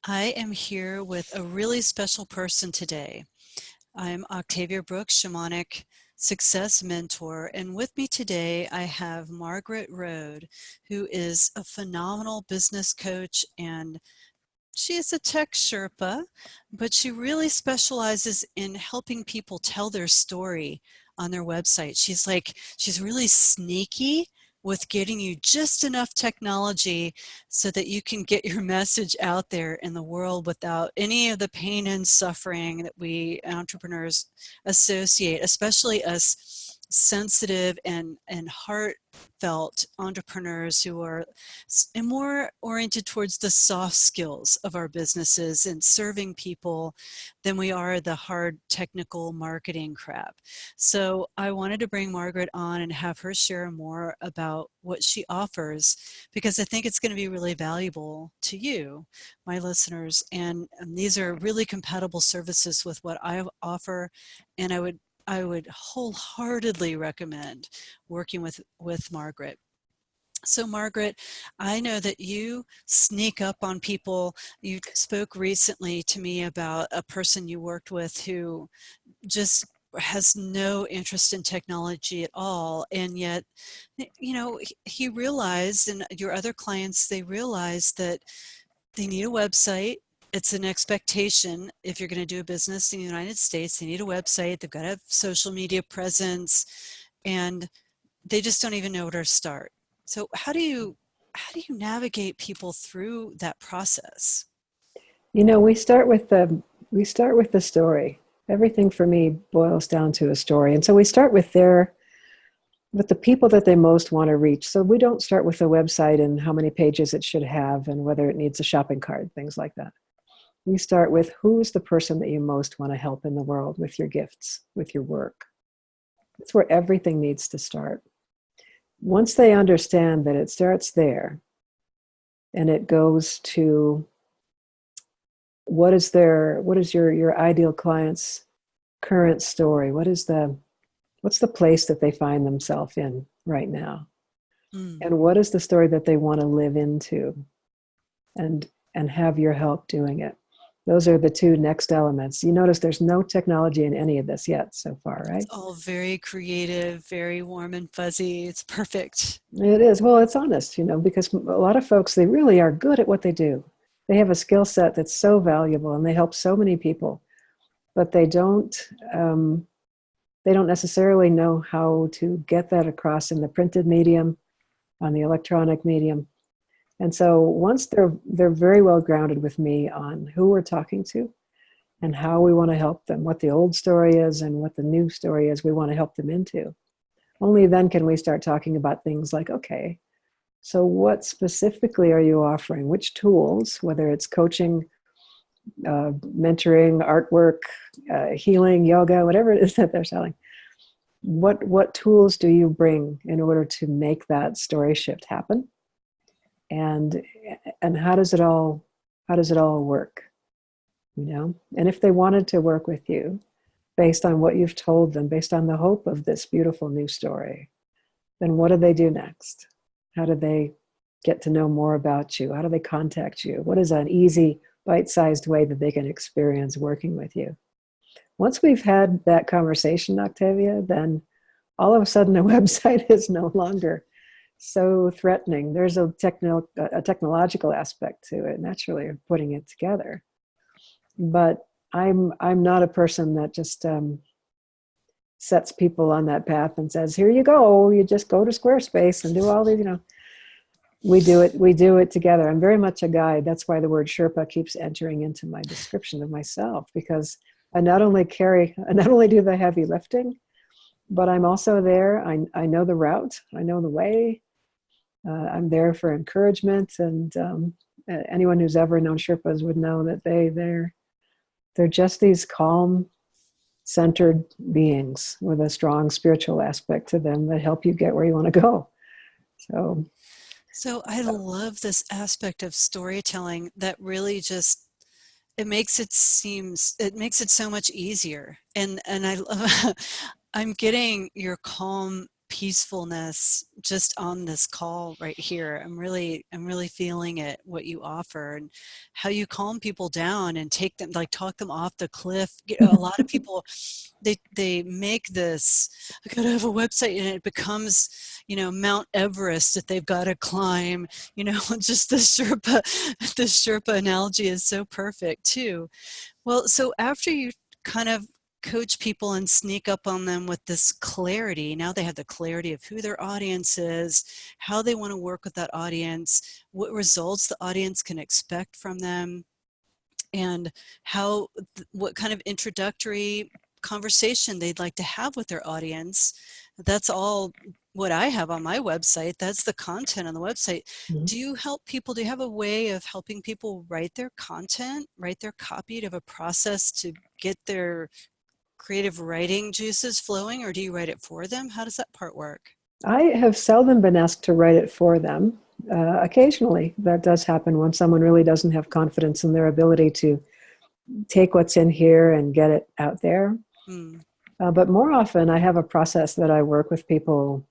I am here with a really special person today. I'm Octavia Brooks, Shamanic Success Mentor, and with me today I have Margaret Road, who is a phenomenal business coach, and she is a tech Sherpa, but she really specializes in helping people tell their story on their website. She's really sneaky with getting you just enough technology so that you can get your message out there in the world without any of the pain and suffering that we entrepreneurs associate, especially us sensitive and heartfelt entrepreneurs who are more oriented towards the soft skills of our businesses and serving people than we are the hard technical marketing crap. So I wanted to bring Margaret on and have her share more about what she offers, because I think it's going to be really valuable to you, my listeners. And these are really compatible services with what I offer, and I would wholeheartedly recommend working with Margaret. So Margaret, I know that you sneak up on people. You spoke recently to me about a person you worked with who just has no interest in technology at all. And yet, you know, he realized, and your other clients, they realized that they need a website. It's an expectation if you're going to do a business in the United States. They need a website. They've got to have social media presence, and they just don't even know where to start. So how do you navigate people through that process? You know, we start with the story. Everything for me boils down to a story. And so we start with the people that they most want to reach. So we don't start with the website and how many pages it should have and whether it needs a shopping cart, things like that. We start with who's the person that you most want to help in the world with your gifts, with your work. That's where everything needs to start. Once they understand that it starts there and it goes to what is your ideal client's current story? What's the place that they find themselves in right now? Mm. And what is the story that they want to live into and have your help doing it? Those are the two next elements. You notice there's no technology in any of this yet so far, It's right? all very creative, very warm and fuzzy. It's perfect. It is. Well, it's honest, because a lot of folks, they really are good at what they do. They have a skill set that's so valuable and they help so many people, but they don't necessarily know how to get that across in the printed medium, on the electronic medium. And so once they're very well grounded with me on who we're talking to and how we want to help them, what the old story is and what the new story is we want to help them into, only then can we start talking about things like, okay, so what specifically are you offering? Which tools, whether it's coaching, mentoring, artwork, healing, yoga, whatever it is that they're selling, what tools do you bring in order to make that story shift happen? And how does it all work? And if they wanted to work with you based on what you've told them, based on the hope of this beautiful new story, then what do they do next? How do they get to know more about you? How do they contact you? What is an easy, bite-sized way that they can experience working with you? Once we've had that conversation, Octavia, then all of a sudden a website is no longer so threatening. There's a technological aspect to it, naturally, of putting it together. But I'm not a person that just sets people on that path and says, here you go, you just go to Squarespace and do all these, we do it together. I'm very much a guide. That's why the word Sherpa keeps entering into my description of myself, because I not only do the heavy lifting, but I'm also there. I know the route. I know the way. I'm there for encouragement. And anyone who's ever known Sherpas would know that they're just these calm, centered beings with a strong spiritual aspect to them that help you get where you want to go. So I love this aspect of storytelling that really just, it makes it so much easier. And I love, I'm getting your calm peacefulness just on this call right here. I'm really feeling it, what you offer, and how you calm people down and take them, like talk them off the cliff. You know, a lot of people, they make this, I gotta have a website, and it becomes, Mount Everest that they've got to climb, just the Sherpa analogy is so perfect too. Well, so after you kind of coach people and sneak up on them with this clarity, now they have the clarity of who their audience is, how they want to work with that audience, what results the audience can expect from them, and what kind of introductory conversation they'd like to have with their audience. That's all what I have on my website. That's the content on the website. Mhm. Do you help people? Do you have a way of helping people write their content, write their copy? Do you have a process to get their creative writing juices flowing, or do you write it for them? How does that part work? I have seldom been asked to write it for them. Occasionally, that does happen when someone really doesn't have confidence in their ability to take what's in here and get it out there. Mm. But more often, I have a process that I work with people.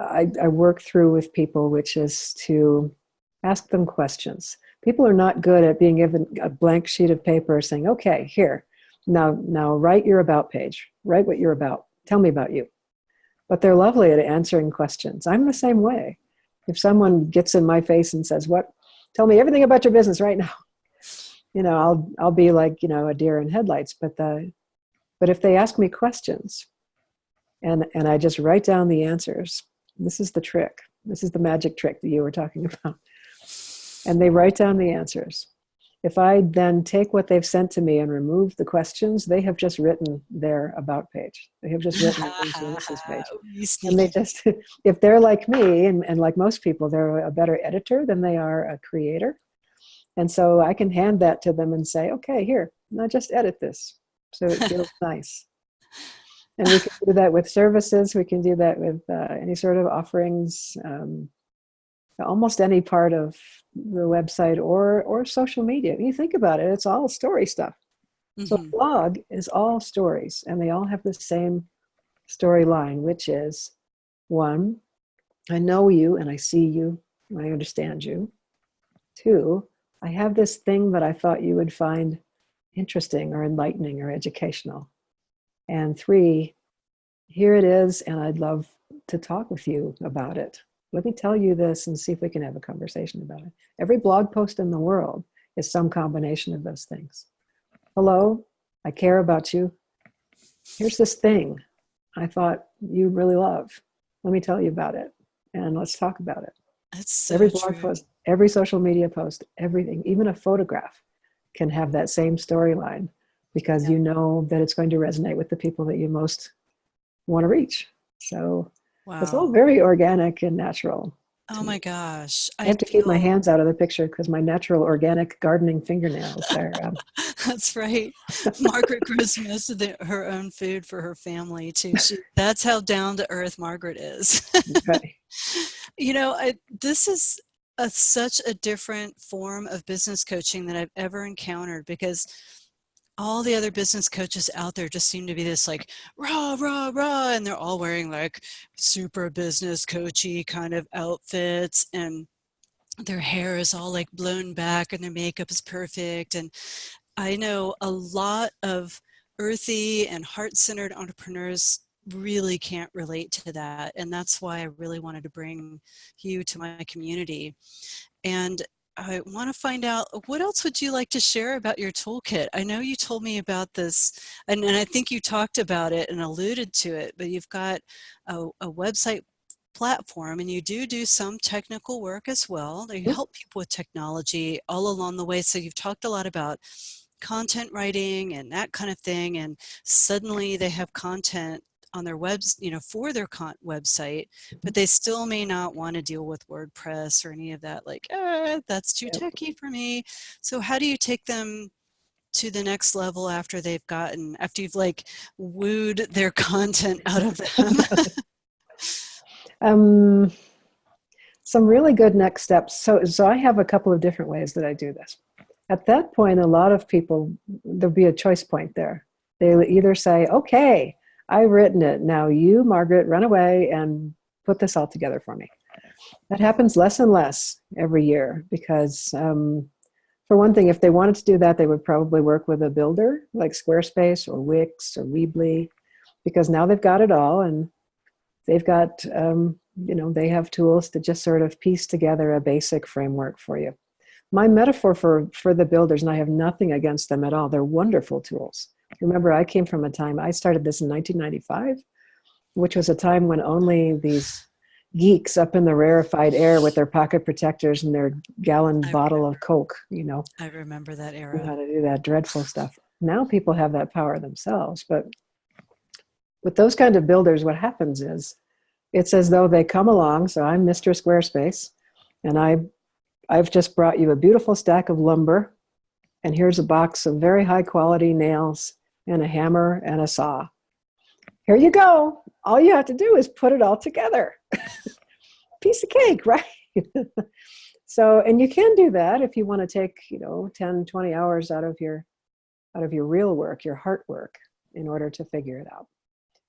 I work through with people, which is to ask them questions. People are not good at being given a blank sheet of paper saying, okay, here, now write your about page. Write what you're about. Tell me about you. But they're lovely at answering questions. I'm the same way. If someone gets in my face and says, tell me everything about your business right now, I'll be like, a deer in headlights. But if they ask me questions and I just write down the answers, this is the trick. This is the magic trick that you were talking about. And they write down the answers. If I then take what they've sent to me and remove the questions, they have just written their about page. They have just written their services page. And they just, if they're like me, and like most people, they're a better editor than they are a creator. And so I can hand that to them and say, okay, here, now just edit this so it feels nice. And we can do that with services. We can do that with any sort of offerings, almost any part of the website or social media. When you think about it, it's all story stuff. Mm-hmm. So a blog is all stories, and they all have the same storyline, which is, 1, I know you and I see you and I understand you. 2, I have this thing that I thought you would find interesting or enlightening or educational. And 3, here it is, and I'd love to talk with you about it. Let me tell you this and see if we can have a conversation about it. Every blog post in the world is some combination of those things. Hello, I care about you. Here's this thing I thought you'd really love. Let me tell you about it, and let's talk about it. That's so every blog true. Post, every social media post, everything, even a photograph can have that same storyline, because you know that it's going to resonate with the people that you most want to reach. So it's all very organic and natural. Oh my gosh. I have to keep my hands out of the picture because my natural organic gardening fingernails are... That's right. Margaret grows most of her own food for her family too. That's how down to earth Margaret is. Right. This is such a different form of business coaching that I've ever encountered, because all the other business coaches out there just seem to be this like rah, rah, rah, and they're all wearing like super business coachy kind of outfits, and their hair is all like blown back and their makeup is perfect. And I know a lot of earthy and heart-centered entrepreneurs really can't relate to that. And that's why I really wanted to bring you to my community. And I want to find out, what else would you like to share about your toolkit? I know you told me about this, and I think you talked about it and alluded to it, but you've got a website platform, and you do some technical work as well. You help people with technology all along the way. So you've talked a lot about content writing and that kind of thing, and suddenly they have content on their for their website, but they still may not want to deal with WordPress or any of that, like, that's too techy for me. So how do you take them to the next level after you've like wooed their content out of them? Some really good next steps. So I have a couple of different ways that I do this. At that point, a lot of people, there'll be a choice point there. They'll either say, okay, I've written it. Now you, Margaret, run away and put this all together for me. That happens less and less every year because, for one thing, if they wanted to do that, they would probably work with a builder like Squarespace or Wix or Weebly, because now they've got it all, and they've got, they have tools to just sort of piece together a basic framework for you. My metaphor for the builders, and I have nothing against them at all, they're wonderful tools. Remember, I came from a time, I started this in 1995, which was a time when only these geeks up in the rarefied air with their pocket protectors and their gallon bottle of Coke, I remember that knew era. how to do that dreadful stuff. Now people have that power themselves. But with those kind of builders, what happens is it's as though they come along. So I'm Mr. Squarespace, and I've just brought you a beautiful stack of lumber, and here's a box of very high quality nails and a hammer and a saw. Here you go. All you have to do is put it all together. Piece of cake, right? So, and you can do that if you want to take, 10, 20 hours out of your real work, your heart work, in order to figure it out.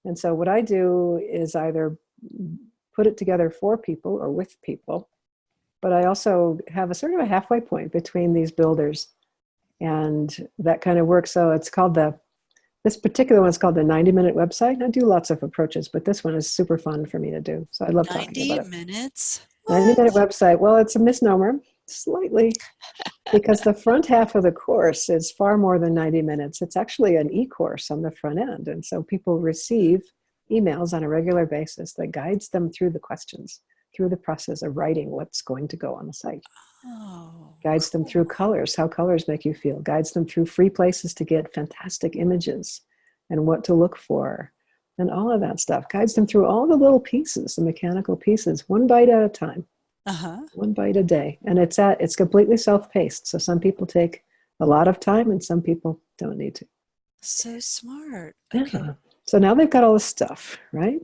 And so what I do is either put it together for people or with people, but I also have a sort of a halfway point between these builders and that kind of work. So it's called this particular one is called the 90-minute website. I do lots of approaches, but this one is super fun for me to do. So I love talking about it. 90 minutes? 90-minute website. Well, it's a misnomer, slightly, because the front half of the course is far more than 90 minutes. It's actually an e-course on the front end. And so people receive emails on a regular basis that guides them through the questions, through the process of writing what's going to go on the site. Guides them through colors, how colors make you feel. Guides them through free places to get fantastic images and what to look for and all of that stuff. Guides them through all the little pieces, the mechanical pieces, one bite at a time. One bite a day. And it's completely self-paced. So some people take a lot of time and some people don't need to. So smart. Okay. Yeah. So now they've got all this stuff, right?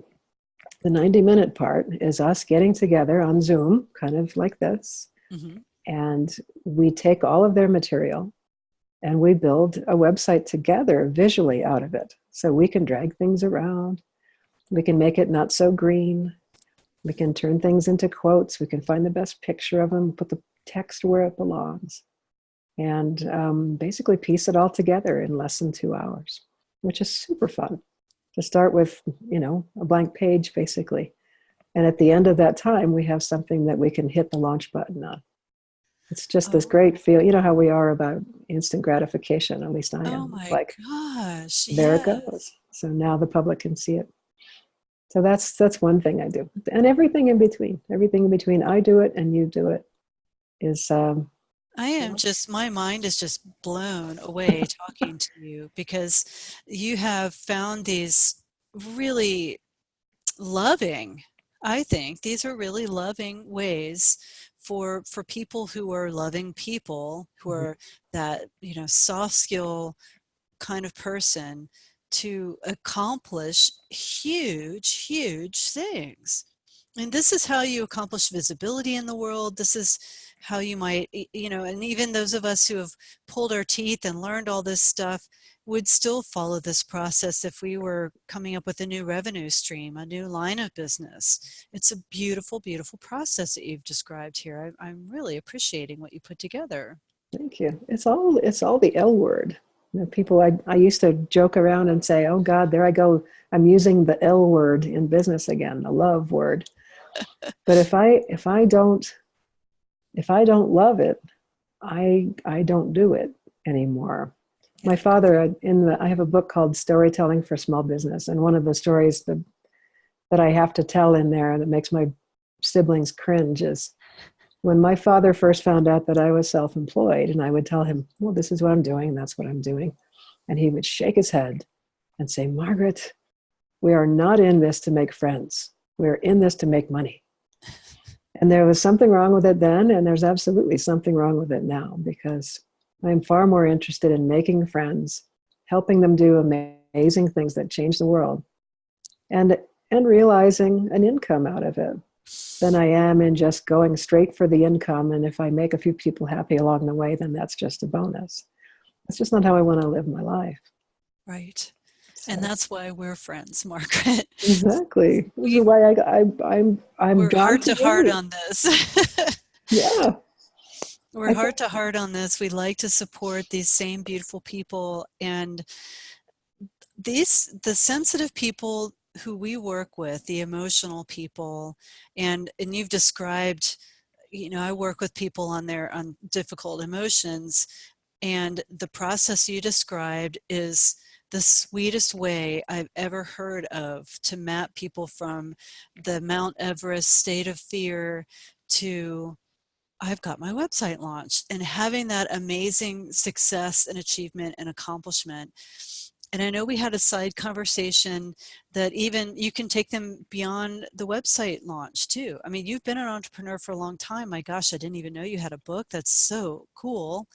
The 90-minute part is us getting together on Zoom, kind of like this. Mm-hmm. And we take all of their material and we build a website together visually out of it. So we can drag things around. We can make it not so green. We can turn things into quotes. We can find the best picture of them, put the text where it belongs, and basically piece it all together in less than 2 hours, which is super fun. To start with, a blank page, basically. And at the end of that time, we have something that we can hit the launch button on. It's just this great feel. You know how we are about instant gratification, at least I am. Oh my gosh. There it goes. So now the public can see it. So that's one thing I do. And everything in between, I do it and you do it is... my mind is just blown away talking to you, because you have found these really loving, I think these are really loving ways for people who are loving people, who are that, soft skill kind of person, to accomplish huge, huge things. And this is how you accomplish visibility in the world. This is how you might, and even those of us who have pulled our teeth and learned all this stuff would still follow this process if we were coming up with a new revenue stream, a new line of business. It's a beautiful, beautiful process that you've described here. I'm really appreciating what you put together. Thank you. It's all the L word. People, I used to joke around and say, oh God, there I go. I'm using the L word in business again, the love word. But if I don't love it, I don't do it anymore. My father, I have a book called Storytelling for Small Business, and one of the stories that I have to tell in there that makes my siblings cringe is when my father first found out that I was self-employed, and I would tell him, well, this is what I'm doing, and that's what I'm doing. And he would shake his head and say, Margaret, we are not in this to make friends. We're in this to make money. And there was something wrong with it then, and there's absolutely something wrong with it now, because I'm far more interested in making friends, helping them do amazing things that change the world, and realizing an income out of it, than I am in just going straight for the income. And if I make a few people happy along the way, then that's just a bonus. That's just not how I want to live my life. Right. And that's why we're friends, Margaret. Exactly. This is why I'm We're drawn heart to to heart you. on this. Yeah. We're I think heart to heart on this. We like to support these same beautiful people, and the sensitive people who we work with, the emotional people, and you've described, I work with people on difficult emotions, and the process you described is the sweetest way I've ever heard of to map people from the Mount Everest state of fear to I've got my website launched, and having that amazing success and achievement and accomplishment. And I know we had a side conversation that even you can take them beyond the website launch too. I mean, you've been an entrepreneur for a long time. My gosh, I didn't even know you had a book. That's so cool.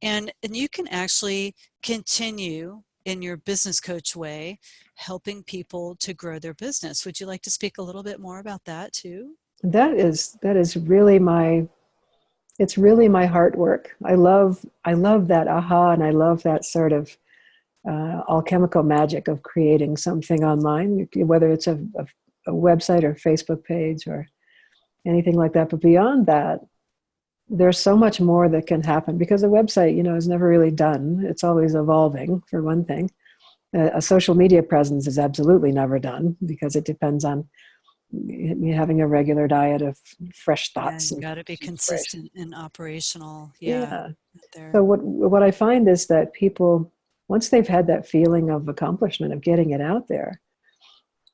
And you can actually continue in your business coach way, helping people to grow their business. Would you like to speak a little bit more about that too? that is really my it's really my heart work. I love that aha, and I love that sort of alchemical magic of creating something online, whether it's a website or Facebook page or anything like that. But beyond that, there's so much more that can happen because a website, is never really done. It's always evolving, for one thing. A social media presence is absolutely never done because it depends on you having a regular diet of fresh Yeah, thoughts you and got to be inspiration. consistent and operational. Yeah, Yeah. So there. what I find is that people, once they've had that feeling of accomplishment of getting it out there,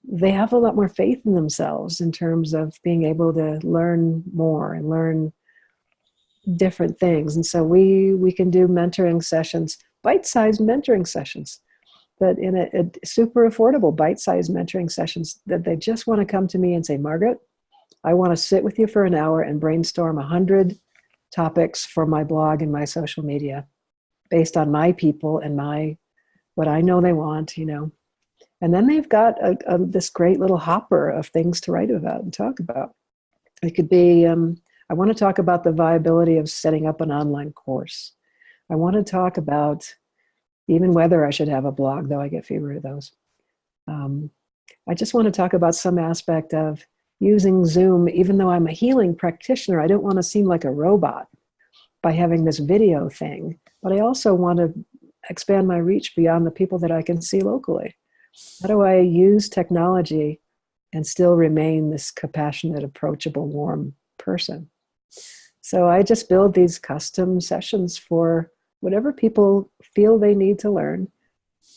they have a lot more faith in themselves in terms of being able to learn more and learn different things. And so we can do mentoring sessions, bite-sized mentoring sessions, that in a super affordable bite-sized mentoring sessions that they just want to come to me and say, Margaret, I want to sit with you for an hour and brainstorm 100 topics for my blog and my social media based on my people and my what I know they want, And then they've got this great little hopper of things to write about and talk about. It could be, I want to talk about the viability of setting up an online course. I want to talk about even whether I should have a blog, though I get fewer of those. Um, I just want to talk about some aspect of using Zoom, even though I'm a healing practitioner. I don't want to seem like a robot by having this video thing, but I also want to expand my reach beyond the people that I can see locally. How do I use technology and still remain this compassionate, approachable, warm person? So I just build these custom sessions for whatever people feel they need to learn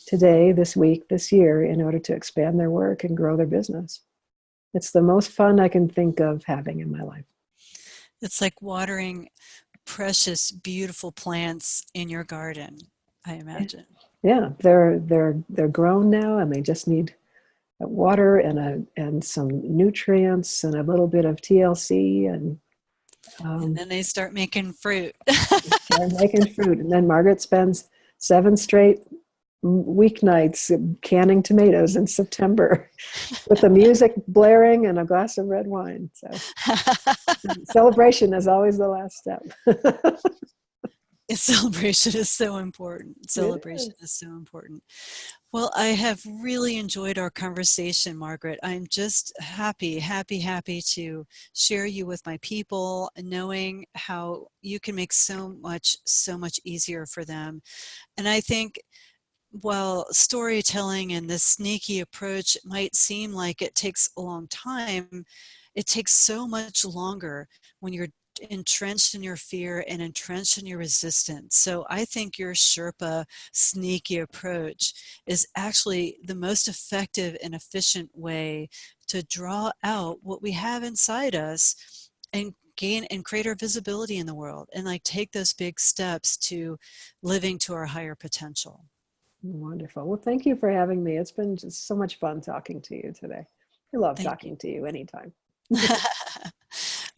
today, this week, this year, in order to expand their work and grow their business. It's the most fun I can think of having in my life. It's like watering precious, beautiful plants in your garden, I imagine. Yeah, they're grown now, and they just need water and some nutrients and a little bit of TLC, and And then they start making fruit. start making fruit. And then Margaret spends 7 straight weeknights canning tomatoes in September with the music blaring and a glass of red wine. So celebration is always the last step. Celebration is so important. It Celebration is. is so important. Well, I have really enjoyed our conversation, Margaret. I'm just happy, happy, happy to share you with my people, knowing how you can make so much easier for them. And I think while storytelling and this sneaky approach might seem like it takes a long time, it takes so much longer when you're entrenched in your fear and entrenched in your resistance. So I think your Sherpa sneaky approach is actually the most effective and efficient way to draw out what we have inside us and gain and create our visibility in the world, and like take those big steps to living to our higher potential. Wonderful. Well, thank you for having me. It's been just so much fun talking to you today. I love Thank you. talking to you anytime.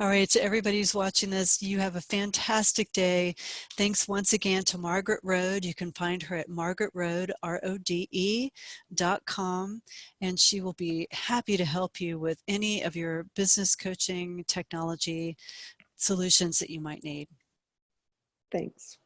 All right, to everybody who's watching this, you have a fantastic day. Thanks once again to Margaret Rode. You can find her at margaretrode, RODE.com, and she will be happy to help you with any of your business coaching technology solutions that you might need. Thanks.